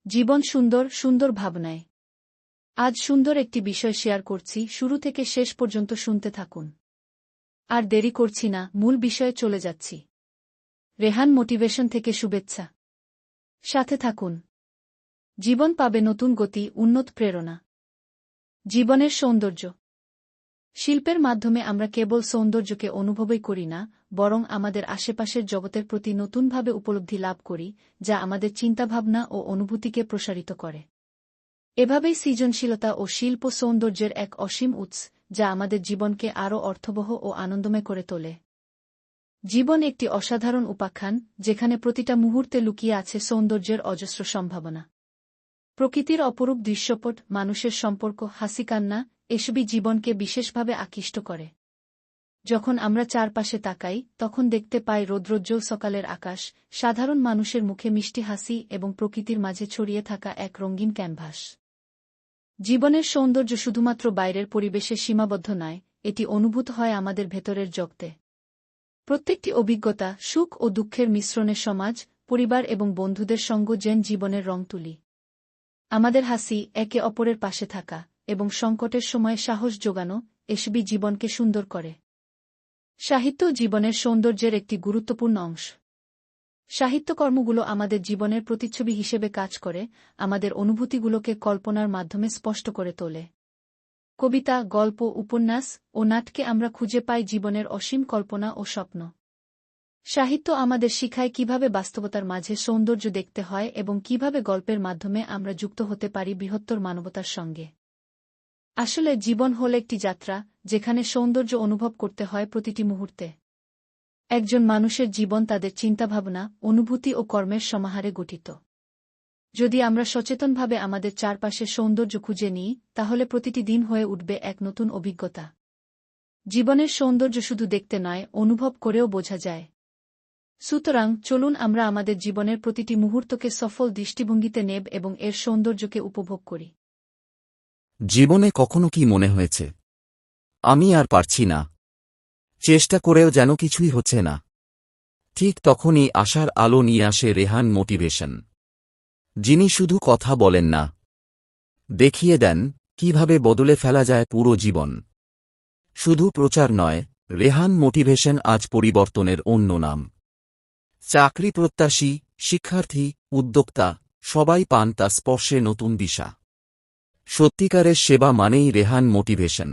জীবন সুন্দর সুন্দর ভাবনায়। আজ সুন্দর একটি বিষয় শেয়ার করছি, শুরু থেকে শেষ পর্যন্ত শুনতে থাকুন। আর দেরি করছি না, মূল বিষয়ে চলে যাচ্ছি। রেহান মোটিভেশন থেকে শুভেচ্ছা। সাথে থাকুন। জীবন পাবে নতুন গতি, উন্নত প্রেরণা। জীবনের সৌন্দর্য। শিল্পের মাধ্যমে আমরা কেবল সৌন্দর্যকে অনুভবই করি না, বরং আমাদের আশেপাশের জগতের প্রতি নতুনভাবে উপলব্ধি লাভ করি, যা আমাদের চিন্তাভাবনা ও অনুভূতিকে প্রসারিত করে। এভাবেই সৃজনশীলতা ও শিল্প সৌন্দর্যের এক অসীম উৎস, যা আমাদের জীবনকে আরও অর্থবহ ও আনন্দময় করে তোলে। জীবন একটি অসাধারণ উপাখ্যান, যেখানে প্রতিটা মুহূর্তে লুকিয়ে আছে সৌন্দর্যের অজস্র সম্ভাবনা। প্রকৃতির অপরূপ দৃশ্যপট, মানুষের সম্পর্ক, হাসি কান্না, এসবই জীবনকে বিশেষভাবে আকৃষ্ট করে। যখন আমরা চারপাশে তাকাই, তখন দেখতে পাই রৌদ্রোজ্জ্বল সকালের আকাশ, সাধারণ মানুষের মুখে মিষ্টি হাসি এবং প্রকৃতির মাঝে ছড়িয়ে থাকা এক রঙিন ক্যানভাস। জীবনের সৌন্দর্য শুধুমাত্র বাইরের পরিবেশে সীমাবদ্ধ নয়, এটি অনুভূত হয় আমাদের ভেতরের জগতে। প্রত্যেকটি অভিজ্ঞতা, সুখ ও দুঃখের মিশ্রণে সমাজ, পরিবার এবং বন্ধুদের সঙ্গ যেন জীবনের রং তুলি। আমাদের হাসি, একে অপরের পাশে থাকা, এবং সংকটের সময় সাহস জোগানো, এসবই জীবনকে সুন্দর করে। সাহিত্য জীবনের সৌন্দর্যের একটি গুরুত্বপূর্ণ অংশ। সাহিত্যকর্মগুলো আমাদের জীবনের প্রতিচ্ছবি হিসেবে কাজ করে, আমাদের অনুভূতিগুলোকে কল্পনার মাধ্যমে স্পষ্ট করে তোলে। কবিতা, গল্প, উপন্যাস ও নাটকে আমরা খুঁজে পাই জীবনের অসীম কল্পনা ও স্বপ্ন। সাহিত্য আমাদের শিখায় কিভাবে বাস্তবতার মাঝে সৌন্দর্য দেখতে হয় এবং কিভাবে গল্পের মাধ্যমে আমরা যুক্ত হতে পারি বৃহত্তর মানবতার সঙ্গে। আসলে জীবন হল একটি যাত্রা, যেখানে সৌন্দর্য অনুভব করতে হয় প্রতিটি মুহূর্তে। একজন মানুষের জীবন তাদের চিন্তাভাবনা, অনুভূতি ও কর্মের সমাহারে গঠিত। যদি আমরা সচেতনভাবে আমাদের চারপাশে সৌন্দর্য খুঁজে নিই, তাহলে প্রতিটি দিন হয়ে উঠবে এক নতুন অভিজ্ঞতা। জীবনের সৌন্দর্য শুধু দেখতে নয়, অনুভব করেও বোঝা যায়। সুতরাং চলুন আমরা আমাদের জীবনের প্রতিটি মুহূর্তকে সফল দৃষ্টিভঙ্গিতে নেব এবং এর সৌন্দর্যকে উপভোগ করি। জীবনে কখনো কি মনে হয়েছে, আমি আর পারছি না, চেষ্টা করেও যেন কিছুই হচ্ছে না? ঠিক তখনই আশার আলো নিয়ে আসে রেহান মোটিভেশন, যিনি শুধু কথা বলেন না, দেখিয়ে দেন কিভাবে বদলে ফেলা যায় পুরো জীবন। শুধু প্রচার নয়, রেহান মোটিভেশন আজ পরিবর্তনের অন্য নাম। চাকরি প্রত্যাশী, শিক্ষার্থী, উদ্যোক্তা, সবাই পান তার স্পর্শে নতুন দিশা। সত্যিকারের সেবা মানেই রেহান মোটিভেশন।